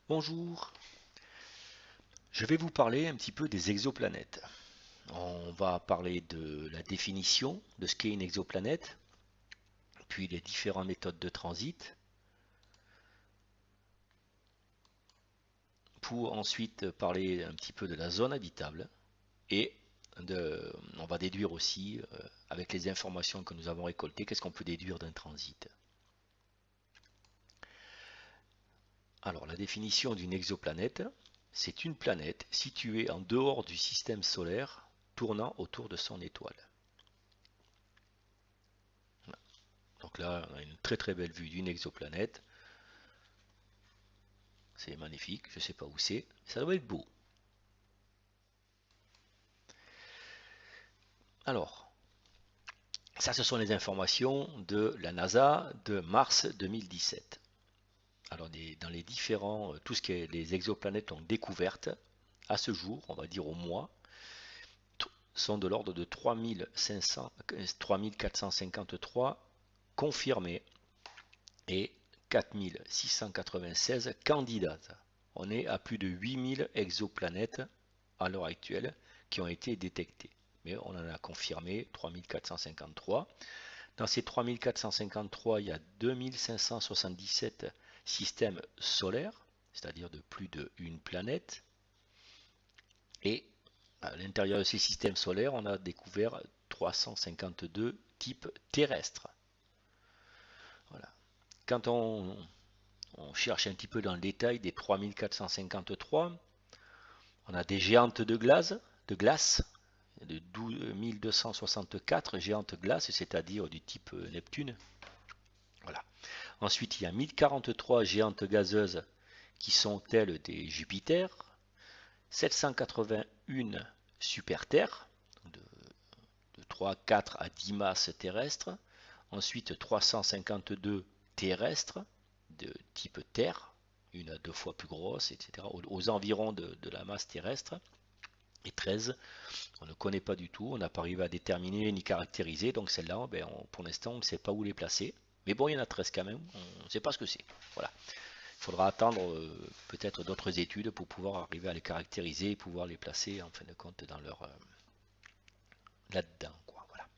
Bonjour, je vais vous parler un petit peu des exoplanètes. On va parler de la définition de ce qu'est une exoplanète, puis les différentes méthodes de transit, pour ensuite parler un petit peu de la zone habitable et on va déduire aussi, avec les informations que nous avons récoltées, qu'est-ce qu'on peut déduire d'un transit. Alors, la définition d'une exoplanète, c'est une planète située en dehors du système solaire tournant autour de son étoile. Donc là, on a une très très belle vue d'une exoplanète. C'est magnifique, je ne sais pas où c'est. Ça doit être beau. Alors, ça ce sont les informations de la NASA de mars 2017. Alors dans les différents, tout ce que les exoplanètes ont découvertes, à ce jour, on va dire au mois, sont de l'ordre de 3453 confirmés et 4696 candidates. On est à plus de 8000 exoplanètes à l'heure actuelle qui ont été détectées. Mais on en a confirmé 3453. Dans ces 3453, il y a 2577 systèmes solaires, c'est-à-dire de plus d'une planète. Et à l'intérieur de ces systèmes solaires, on a découvert 352 types terrestres. Voilà. Quand on cherche un petit peu dans le détail des 3453, on a des géantes de glace de 12 264 géantes glaces, c'est-à-dire du type Neptune. Voilà. Ensuite, il y a 1043 géantes gazeuses qui sont telles des Jupiter, 781 super-terres, de 3, 4 à 10 masses terrestres. Ensuite, 352 terrestres de type Terre, une à deux fois plus grosse, etc., aux environs de la masse terrestre. Et 13, on ne connaît pas du tout, on n'a pas arrivé à déterminer ni caractériser, donc celle-là, ben, pour l'instant, on ne sait pas où les placer. Mais bon, il y en a 13 quand même, on ne sait pas ce que c'est. Voilà. Il faudra attendre peut-être d'autres études pour pouvoir arriver à les caractériser et pouvoir les placer en fin de compte dans leur là-dedans, quoi. Voilà.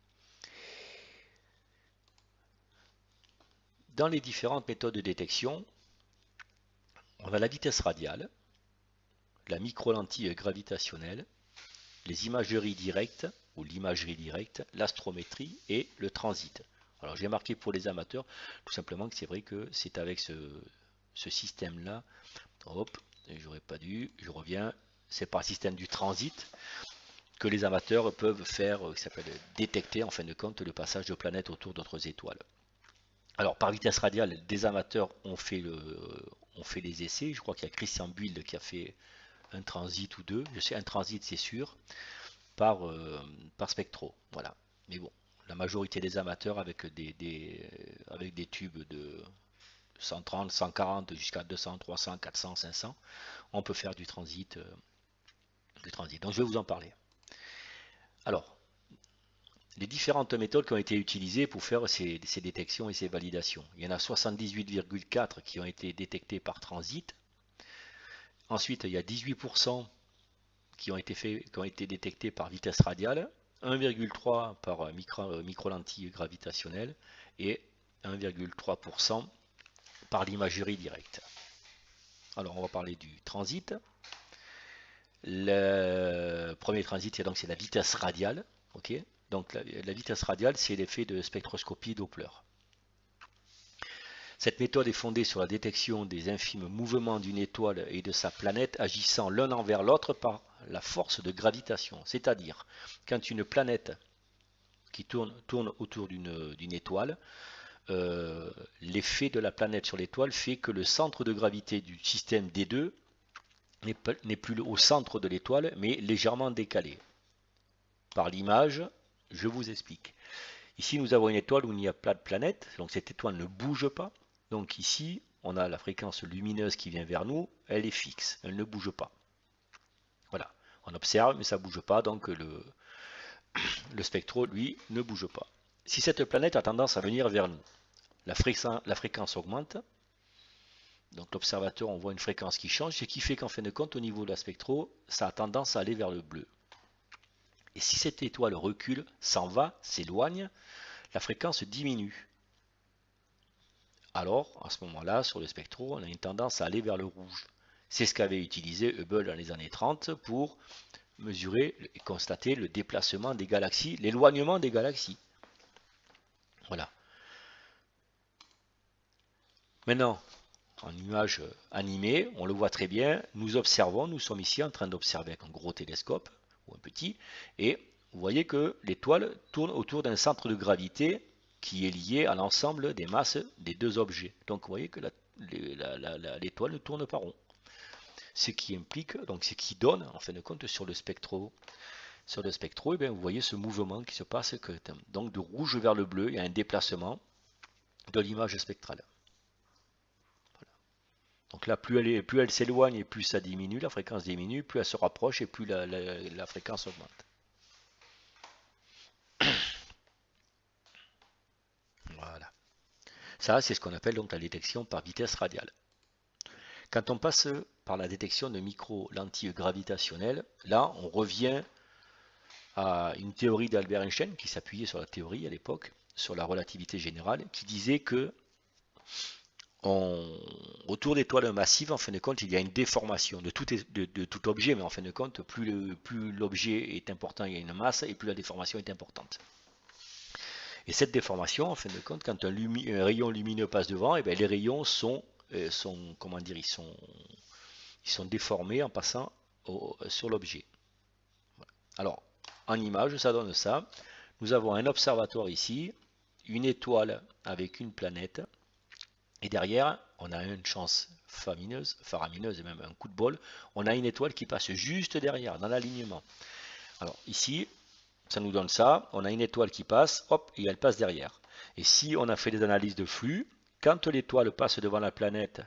Dans les différentes méthodes de détection, on a la vitesse radiale, la micro-lentille gravitationnelle, les imageries directes ou l'imagerie directe, l'astrométrie et le transit. Alors j'ai marqué pour les amateurs, tout simplement que c'est vrai que c'est avec ce système-là, hop, j'aurais pas dû, je reviens, c'est par le système du transit que les amateurs peuvent faire, qui s'appelle détecter en fin de compte le passage de planètes autour d'autres étoiles. Alors par vitesse radiale, des amateurs ont fait les essais, je crois qu'il y a Christian Build qui a fait un transit ou deux, je sais un transit c'est sûr, par, par spectro. Voilà. Mais bon, la majorité des amateurs avec des tubes de 130, 140 jusqu'à 200, 300, 400, 500, on peut faire du transit. Donc je vais vous en parler. Alors, les différentes méthodes qui ont été utilisées pour faire ces détections et ces validations. Il y en a 78,4 qui ont été détectés par transit. Ensuite, il y a 18% qui ont été détectés par vitesse radiale, 1,3 par micro-lentille gravitationnelle et 1,3% par l'imagerie directe. Alors on va parler du transit. Le premier transit, c'est la vitesse radiale. Ok. Donc la vitesse radiale, c'est l'effet de spectroscopie Doppler. Cette méthode est fondée sur la détection des infimes mouvements d'une étoile et de sa planète agissant l'un envers l'autre par la force de gravitation. C'est-à-dire, quand une planète qui tourne autour d'une étoile, l'effet de la planète sur l'étoile fait que le centre de gravité du système D2 n'est plus au centre de l'étoile, mais légèrement décalé. Par l'image, je vous explique. Ici, nous avons une étoile où il n'y a pas de planète, donc cette étoile ne bouge pas. Donc ici, on a la fréquence lumineuse qui vient vers nous, elle est fixe, elle ne bouge pas. Voilà, on observe, mais ça ne bouge pas, donc le spectro, lui, ne bouge pas. Si cette planète a tendance à venir vers nous, la fréquence augmente, Donc l'observateur, on voit une fréquence qui change, ce qui fait qu'en fin de compte, au niveau de la spectro, ça a tendance à aller vers le bleu. Et si cette étoile recule, s'en va, s'éloigne, la fréquence diminue. Alors, à ce moment-là, sur le spectro, on a une tendance à aller vers le rouge. C'est ce qu'avait utilisé Hubble dans les années 30 pour mesurer et constater le déplacement des galaxies, l'éloignement des galaxies. Voilà. Maintenant, en image animée, on le voit très bien, nous observons, nous sommes ici en train d'observer avec un gros télescope, ou un petit, et vous voyez que l'étoile tourne autour d'un centre de gravité qui est lié à l'ensemble des masses des deux objets. Donc vous voyez que l'étoile ne tourne pas rond. Ce qui implique, donc ce qui donne, en fin de compte, sur le spectro, et bien, vous voyez ce mouvement qui se passe, donc de rouge vers le bleu, il y a un déplacement de l'image spectrale. Donc là, plus elle s'éloigne et plus ça diminue, la fréquence diminue, plus elle se rapproche et plus la fréquence augmente. Voilà. Ça, c'est ce qu'on appelle donc la détection par vitesse radiale. Quand on passe par la détection de micro-lentilles gravitationnelles, là, on revient à une théorie d'Albert Einstein qui s'appuyait sur la théorie à l'époque, sur la relativité générale, qui disait que autour d'étoiles massives, en fin de compte, il y a une déformation de tout objet, mais en fin de compte, plus l'objet est important, il y a une masse, et plus la déformation est importante. Et cette déformation, en fin de compte, quand un rayon lumineux passe devant, et bien les rayons comment dire, ils sont déformés en passant sur l'objet. Alors, en image, ça donne ça. Nous avons un observatoire ici, une étoile avec une planète, et derrière, on a une chance faramineuse et même un coup de bol, on a une étoile qui passe juste derrière, dans l'alignement. Alors ici, ça nous donne ça, on a une étoile qui passe, hop, et elle passe derrière. Et si on a fait des analyses de flux, quand l'étoile passe devant la planète,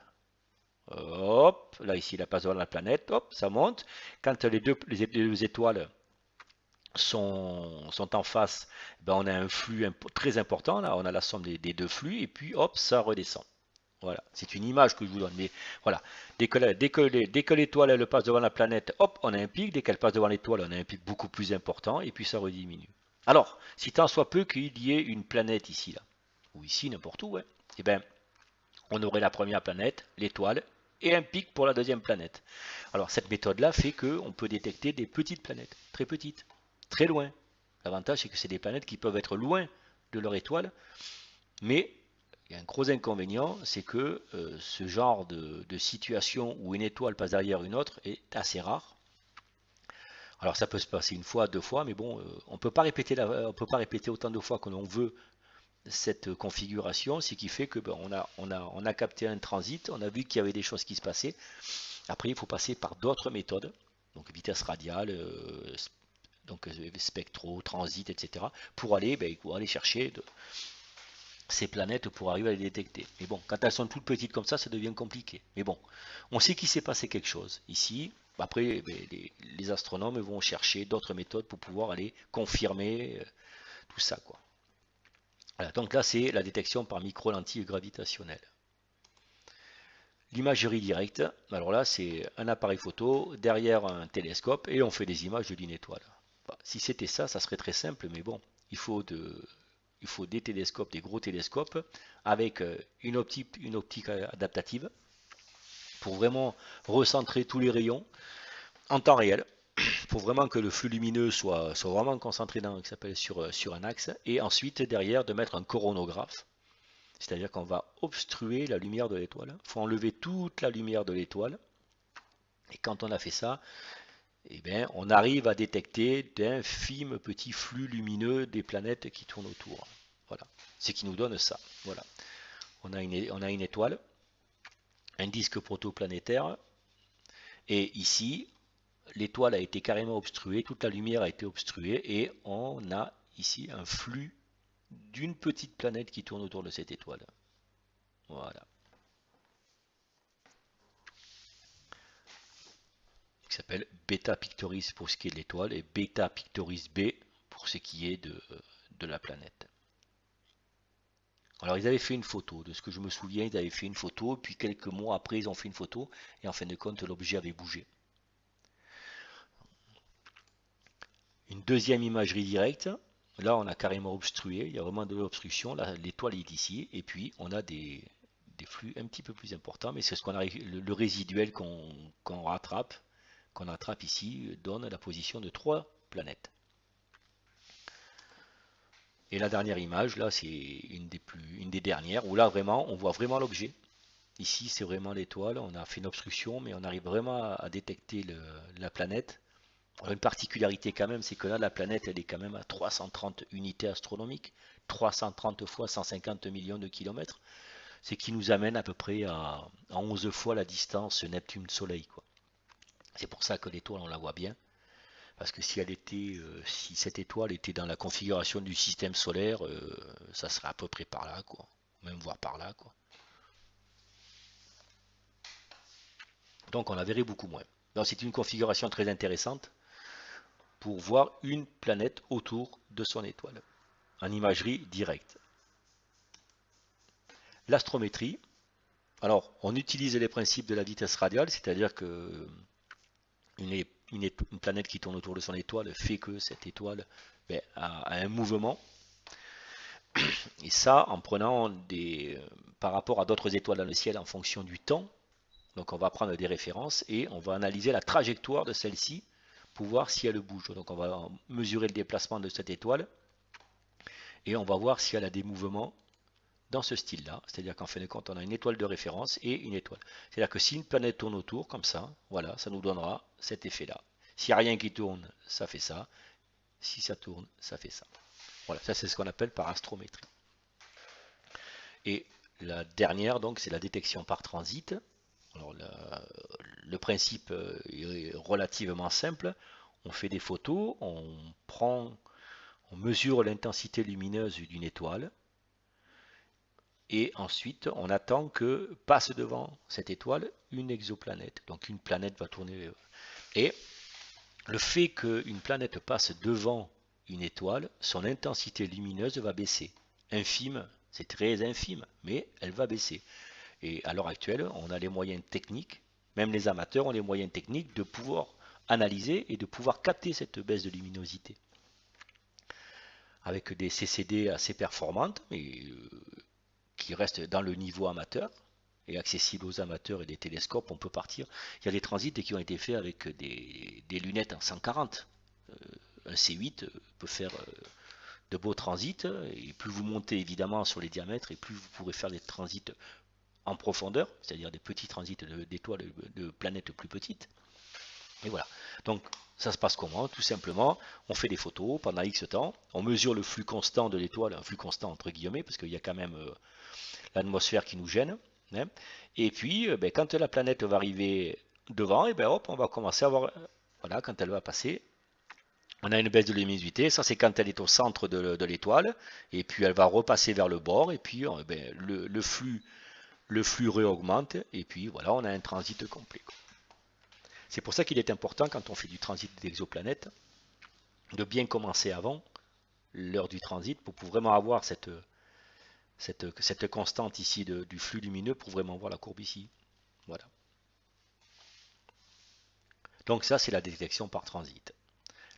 hop, là ici, elle passe devant la planète, hop, ça monte. Quand les deux étoiles sont en face, ben on a un flux très important, là, on a la somme des deux flux, et puis hop, ça redescend. Voilà, c'est une image que je vous donne, mais voilà, dès que l'étoile elle passe devant la planète, hop, on a un pic, dès qu'elle passe devant l'étoile, on a un pic beaucoup plus important, et puis ça rediminue. Alors, si tant soit peu qu'il y ait une planète ici, là, ou ici, n'importe où, eh ben, on aurait la première planète, l'étoile, et un pic pour la deuxième planète. Alors, cette méthode-là fait qu'on peut détecter des petites planètes, très petites, très loin. L'avantage, c'est que c'est des planètes qui peuvent être loin de leur étoile, mais il y a un gros inconvénient, c'est que ce genre de situation où une étoile passe derrière une autre est assez rare. Alors ça peut se passer une fois, deux fois, mais bon, on ne peut pas répéter autant de fois que l'on veut cette configuration, ce qui fait que ben, on a capté un transit, on a vu qu'il y avait des choses qui se passaient. Après, il faut passer par d'autres méthodes, donc vitesse radiale, spectro, transit, etc., pour aller chercher ces planètes pour arriver à les détecter. Mais bon, quand elles sont toutes petites comme ça devient compliqué. Mais bon, on sait qu'il s'est passé quelque chose. Ici, après, les astronomes vont chercher d'autres méthodes pour pouvoir aller confirmer tout ça, quoi. Voilà, donc là, c'est la détection par micro-lentilles gravitationnelles. L'imagerie directe, alors là, c'est un appareil photo derrière un télescope et on fait des images d'une étoile. Bah, si c'était ça, ça serait très simple, mais bon, il faut des télescopes, des gros télescopes, avec une optique adaptative pour vraiment recentrer tous les rayons en temps réel, pour vraiment que le flux lumineux soit vraiment concentré sur un axe, et ensuite derrière de mettre un coronographe, c'est-à-dire qu'on va obstruer la lumière de l'étoile. Il faut enlever toute la lumière de l'étoile, et quand on a fait ça, eh bien, on arrive à détecter d'infimes petits flux lumineux des planètes qui tournent autour. Voilà, ce qui nous donne ça. Voilà, on a une étoile, un disque protoplanétaire, et ici, l'étoile a été carrément obstruée, toute la lumière a été obstruée, et on a ici un flux d'une petite planète qui tourne autour de cette étoile. Voilà. Qui s'appelle Beta Pictoris pour ce qui est de l'étoile et Beta Pictoris B pour ce qui est de la planète. Voilà. Alors ils avaient fait une photo, de ce que je me souviens, ils avaient fait une photo, puis quelques mois après ils ont fait une photo, et en fin de compte l'objet avait bougé. Une deuxième imagerie directe, là on a carrément obstrué, il y a vraiment de l'obstruction, l'étoile est ici, et puis on a des flux un petit peu plus importants, mais c'est ce qu'on a, le résiduel qu'on rattrape, ici, donne la position de 3 planètes. Et la dernière image, là, c'est une des dernières, où là, vraiment, on voit vraiment l'objet. Ici, c'est vraiment l'étoile. On a fait une obstruction, mais on arrive vraiment à détecter la planète. Alors, une particularité quand même, c'est que là, la planète, elle est quand même à 330 unités astronomiques, 330 fois 150 millions de kilomètres, ce qui nous amène à peu près à 11 fois la distance Neptune-Soleil, quoi. C'est pour ça que l'étoile, on la voit bien. Parce que si cette étoile était dans la configuration du système solaire, ça serait à peu près par là, quoi. Même voire par là, quoi. Donc on la verrait beaucoup moins. Donc c'est une configuration très intéressante pour voir une planète autour de son étoile, en imagerie directe. L'astrométrie. Alors on utilise les principes de la vitesse radiale, c'est-à-dire que une planète qui tourne autour de son étoile fait que cette étoile a un mouvement. Et ça, en prenant par rapport à d'autres étoiles dans le ciel en fonction du temps. Donc on va prendre des références et on va analyser la trajectoire de celle-ci pour voir si elle bouge. Donc on va mesurer le déplacement de cette étoile et on va voir si elle a des mouvements dans ce style-là. C'est-à-dire qu'en fin de compte, on a une étoile de référence et une étoile. C'est-à-dire que si une planète tourne autour, comme ça, voilà, ça nous donnera cet effet-là. S'il n'y a rien qui tourne, ça fait ça. Si ça tourne, ça fait ça. Voilà, ça c'est ce qu'on appelle par astrométrie. Et la dernière, donc, c'est la détection par transit. Alors, le principe est relativement simple. On fait des photos, on mesure l'intensité lumineuse d'une étoile, et ensuite on attend que passe devant cette étoile une exoplanète. Donc une planète va tourner. Et le fait qu'une planète passe devant une étoile, son intensité lumineuse va baisser. Infime, c'est très infime, mais elle va baisser. Et à l'heure actuelle, on a les moyens techniques, même les amateurs ont les moyens techniques de pouvoir analyser et de pouvoir capter cette baisse de luminosité. Avec des CCD assez performantes, mais qui restent dans le niveau amateur et accessibles aux amateurs et des télescopes, on peut partir. Il y a des transits qui ont été faits avec des lunettes en 140. Un C8 peut faire de beaux transits, et plus vous montez évidemment sur les diamètres, et plus vous pourrez faire des transits en profondeur, c'est-à-dire des petits transits d'étoiles, de planètes plus petites. Et voilà. Donc ça se passe comment? Tout simplement, on fait des photos pendant X temps, on mesure le flux constant de l'étoile, un flux constant entre guillemets, parce qu'il y a quand même l'atmosphère qui nous gêne. Hein. Et puis, quand la planète va arriver devant, et hop, on va commencer à voir, voilà, quand elle va passer, on a une baisse de luminosité, ça c'est quand elle est au centre de l'étoile, et puis elle va repasser vers le bord, et puis le flux réaugmente, et puis voilà, on a un transit complet. C'est pour ça qu'il est important, quand on fait du transit d'exoplanètes, de bien commencer avant l'heure du transit, pour vraiment avoir cette constante ici du flux lumineux, pour vraiment voir la courbe ici. Voilà. Donc ça, c'est la détection par transit.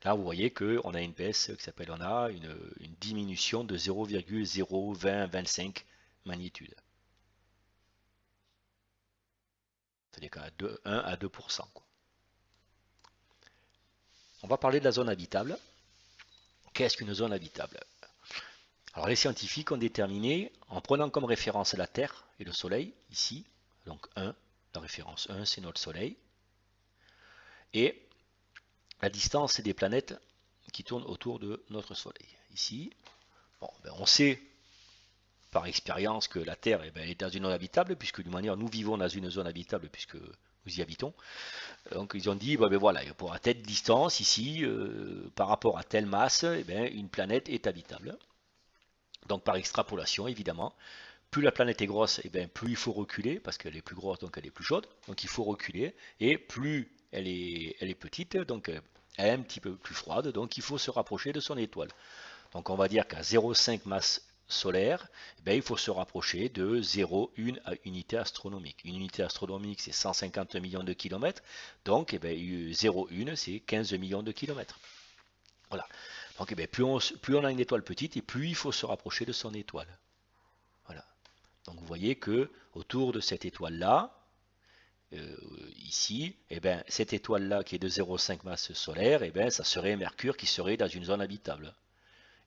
Là, vous voyez qu'on a une baisse qui s'appelle, on a une diminution de 0,02025 magnitude. C'est-à-dire qu'à 1 à 2%. Quoi. On va parler de la zone habitable. Qu'est-ce qu'une zone habitable? Alors les scientifiques ont déterminé, en prenant comme référence la Terre et le Soleil, ici, donc 1, la référence 1, c'est notre Soleil, et la distance des planètes qui tournent autour de notre Soleil. Ici, bon, on sait par expérience que la Terre est dans une zone habitable, puisque d'une manière nous vivons dans une zone habitable, puisque nous y habitons. Donc ils ont dit, voilà, pour à telle distance ici, par rapport à telle masse, une planète est habitable. Donc par extrapolation, évidemment, plus la planète est grosse, plus il faut reculer, parce qu'elle est plus grosse, donc elle est plus chaude, donc il faut reculer, et plus elle est petite, donc elle est un petit peu plus froide, donc il faut se rapprocher de son étoile. Donc on va dire qu'à 0,5 masse solaire, eh bien, il faut se rapprocher de 0,1 unité astronomique. Une unité astronomique, c'est 150 millions de kilomètres. Donc, eh bien, 0,1, c'est 15 millions de kilomètres. Voilà. Donc, eh bien, plus on a une étoile petite, et plus il faut se rapprocher de son étoile. Voilà. Donc, vous voyez que autour de cette étoile-là, ici, eh ben, cette étoile-là qui est de 0,5 masse solaire, eh ben, ça serait Mercure qui serait dans une zone habitable.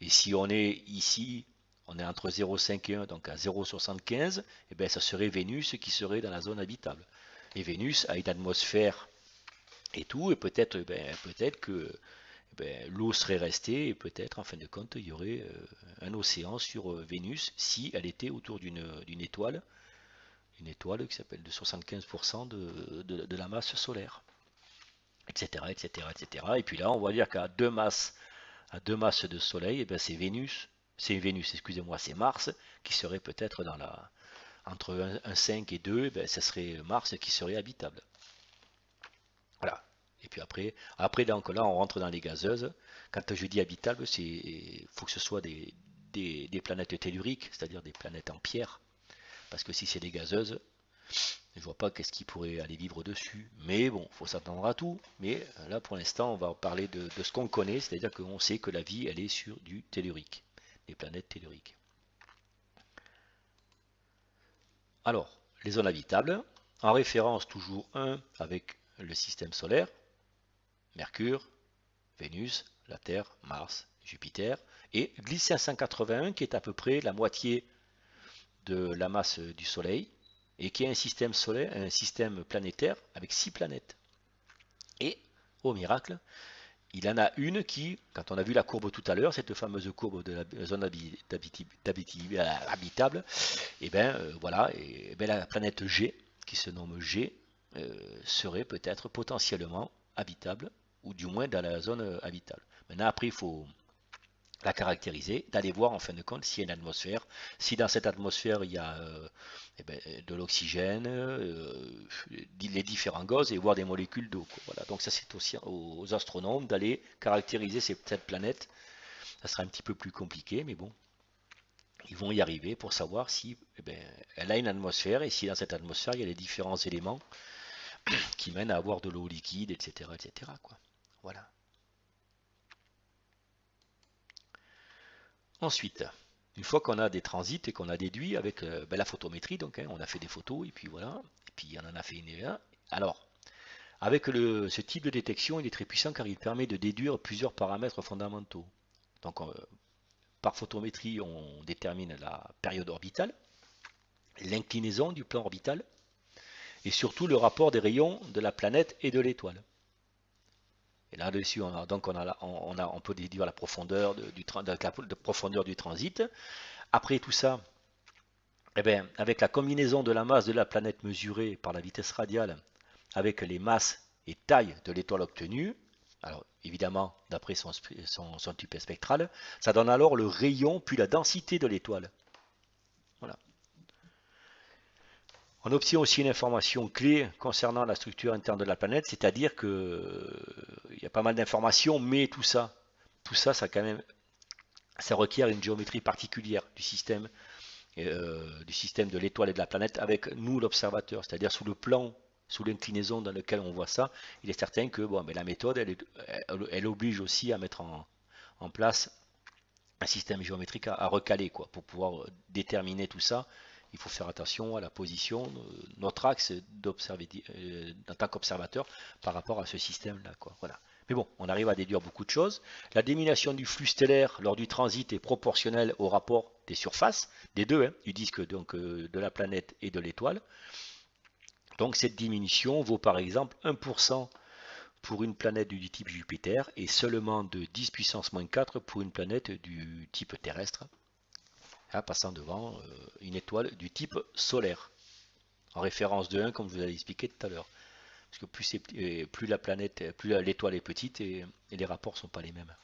Et si on est ici, on est entre 0,5 et 1, donc à 0,75, eh ben, ça serait Vénus qui serait dans la zone habitable. Et Vénus a une atmosphère et tout, et peut-être peut-être que l'eau serait restée, et peut-être en fin de compte, il y aurait un océan sur Vénus si elle était autour d'une étoile, une étoile qui s'appelle de 75% de la masse solaire, etc., etc., etc. Et puis là, on va dire qu'à à deux masses de Soleil, eh ben c'est Vénus, excusez-moi, c'est Mars qui serait peut-être dans la entre 5 et 2, eh ben, ce serait Mars qui serait habitable. Voilà. Et puis après donc là, on rentre dans les gazeuses. Quand je dis habitable, il faut que ce soit des planètes telluriques, c'est-à-dire des planètes en pierre. Parce que si c'est des gazeuses, je vois pas qu'est-ce qui pourrait aller vivre dessus. Mais bon, il faut s'attendre à tout. Mais là, pour l'instant, on va parler de ce qu'on connaît, c'est-à-dire qu'on sait que la vie, elle est sur du tellurique, des planètes telluriques. Alors, les zones habitables, en référence toujours 1 avec le système solaire, Mercure, Vénus, la Terre, Mars, Jupiter, et Gliese 581 qui est à peu près la moitié de la masse du Soleil, et qui est un système solaire, un système planétaire avec 6 planètes. Et, au miracle, il en a une qui, quand on a vu la courbe tout à l'heure, cette fameuse courbe de la zone habitable, et bien voilà, et bien la planète G, qui se nomme G, serait peut-être potentiellement habitable, ou du moins dans la zone habitable. Maintenant, après, il faut la caractériser, d'aller voir en fin de compte s'il y a une atmosphère, si dans cette atmosphère il y a de l'oxygène, les différents gaz et voir des molécules d'eau. Voilà. Donc ça c'est aussi aux astronomes d'aller caractériser cette planète. Ça sera un petit peu plus compliqué, mais bon, ils vont y arriver pour savoir si elle a une atmosphère et si dans cette atmosphère il y a les différents éléments qui mènent à avoir de l'eau liquide, etc. etc. quoi. Voilà. Ensuite, une fois qu'on a des transits et qu'on a déduit avec la photométrie, donc on a fait des photos et puis voilà, et puis on en a fait une. Alors, avec ce type de détection, il est très puissant car il permet de déduire plusieurs paramètres fondamentaux. Donc, par photométrie, on détermine la période orbitale, l'inclinaison du plan orbital et surtout le rapport des rayons de la planète et de l'étoile. Et là-dessus, on peut déduire la profondeur de profondeur du transit. Après tout ça, eh bien, avec la combinaison de la masse de la planète mesurée par la vitesse radiale avec les masses et tailles de l'étoile obtenue, alors évidemment d'après son type spectral, ça donne alors le rayon puis la densité de l'étoile. Voilà. On obtient aussi une information clé concernant la structure interne de la planète, c'est-à-dire que il y a pas mal d'informations, mais tout ça, ça requiert une géométrie particulière du système de l'étoile et de la planète avec nous l'observateur, c'est-à-dire sous le plan, sous l'inclinaison dans lequel on voit ça, il est certain que bon, mais la méthode, elle oblige aussi à mettre en place un système géométrique à recaler, quoi, pour pouvoir déterminer tout ça. Il faut faire attention à la position, notre axe d'observer en tant qu'observateur par rapport à ce système-là, quoi. Voilà. Mais bon, on arrive à déduire beaucoup de choses. La diminution du flux stellaire lors du transit est proportionnelle au rapport des surfaces, des deux, hein, du disque donc, de la planète et de l'étoile. Donc cette diminution vaut par exemple 1% pour une planète du type Jupiter et seulement de 10 puissance moins 4 pour une planète du type terrestre, passant devant une étoile du type solaire, en référence de 1 comme je vous avais expliqué tout à l'heure. Parce que plus la planète, plus l'étoile est petite et les rapports ne sont pas les mêmes.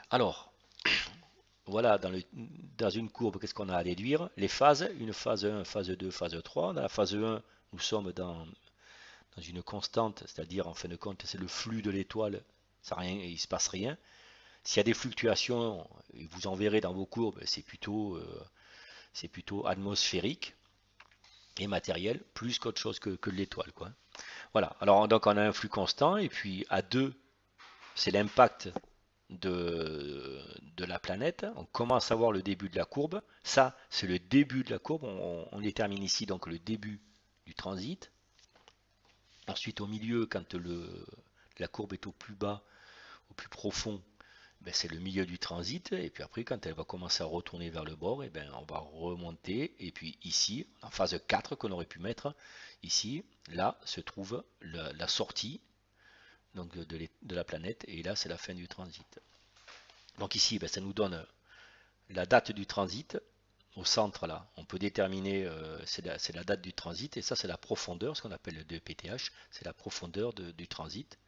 Alors, voilà, dans une courbe, qu'est-ce qu'on a à déduire? Les phases, une phase 1, phase 2, phase 3. Dans la phase 1, nous sommes dans une constante, c'est-à-dire en fin de compte, c'est le flux de l'étoile, il ne se passe rien. S'il y a des fluctuations, et vous en verrez dans vos courbes, c'est plutôt atmosphérique et matériel, plus qu'autre chose que l'étoile, quoi. Voilà, alors donc on a un flux constant, et puis à 2, c'est l'impact de la planète. On commence à voir le début de la courbe. Ça, c'est le début de la courbe. On détermine ici donc le début du transit. Ensuite, au milieu, quand la courbe est au plus bas, au plus profond, ben, c'est le milieu du transit. Et puis après, quand elle va commencer à retourner vers le bord, et ben, on va remonter. Et puis ici, en phase 4 qu'on aurait pu mettre, ici, là se trouve la sortie donc de la planète. Et là, c'est la fin du transit. Donc ici, ben, ça nous donne la date du transit. Au centre, là, on peut déterminer, c'est la date du transit, et ça, c'est la profondeur, ce qu'on appelle le DPTH, c'est la profondeur du transit.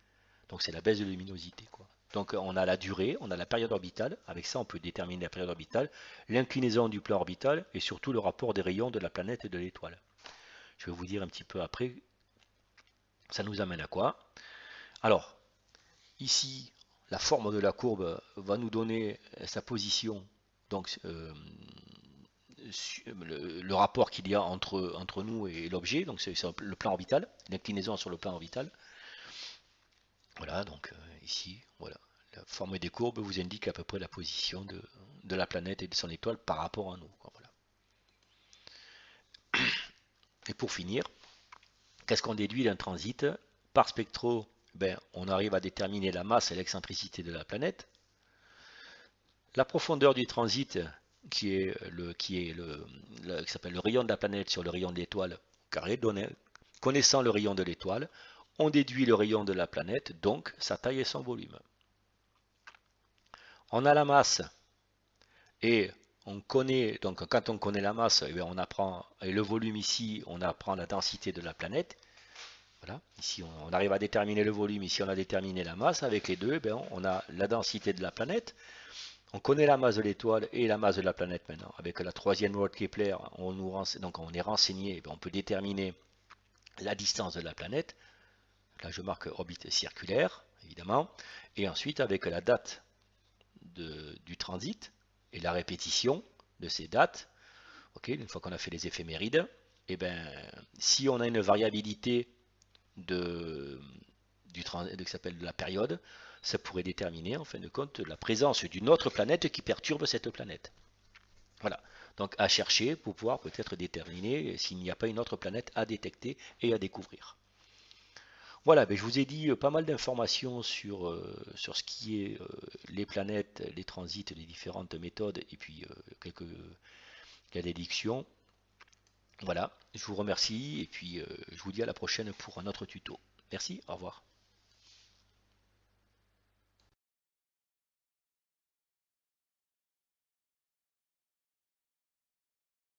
Donc, c'est la baisse de luminosité, quoi. Donc, on a la durée, on a la période orbitale. Avec ça, on peut déterminer la période orbitale, l'inclinaison du plan orbital, et surtout le rapport des rayons de la planète et de l'étoile. Je vais vous dire un petit peu après, ça nous amène à quoi? Alors, ici, la forme de la courbe va nous donner sa position, donc le rapport qu'il y a entre nous et l'objet, donc c'est sur le plan orbital, l'inclinaison sur le plan orbital. Voilà, donc ici, voilà, la forme des courbes vous indique à peu près la position de la planète et de son étoile par rapport à nous, quoi, voilà. Et pour finir, qu'est-ce qu'on déduit d'un transit? Par spectro, ben, on arrive à déterminer la masse et l'excentricité de la planète. La profondeur du transit, qui s'appelle le rayon de la planète sur le rayon de l'étoile carré, connaissant le rayon de l'étoile, on déduit le rayon de la planète, donc sa taille et son volume. On a la masse et on connaît, donc quand on connaît la masse, on apprend, et le volume ici, on apprend la densité de la planète. Voilà, ici on arrive à déterminer le volume, ici on a déterminé la masse. Avec les deux, on a la densité de la planète. On connaît la masse de l'étoile et la masse de la planète maintenant. Avec la troisième loi de Kepler, donc on est renseigné, on peut déterminer la distance de la planète. Là, je marque orbite circulaire, évidemment. Et ensuite, avec la date du transit et la répétition de ces dates, une fois qu'on a fait les éphémérides, si on a une variabilité qui s'appelle de la période, ça pourrait déterminer en fin de compte la présence d'une autre planète qui perturbe cette planète. Voilà, donc à chercher pour pouvoir peut-être déterminer s'il n'y a pas une autre planète à détecter et à découvrir. Voilà, je vous ai dit pas mal d'informations sur ce qui est les planètes, les transits, les différentes méthodes et puis quelques cas d'édiction. Voilà, je vous remercie et puis je vous dis à la prochaine pour un autre tuto. Merci, au revoir.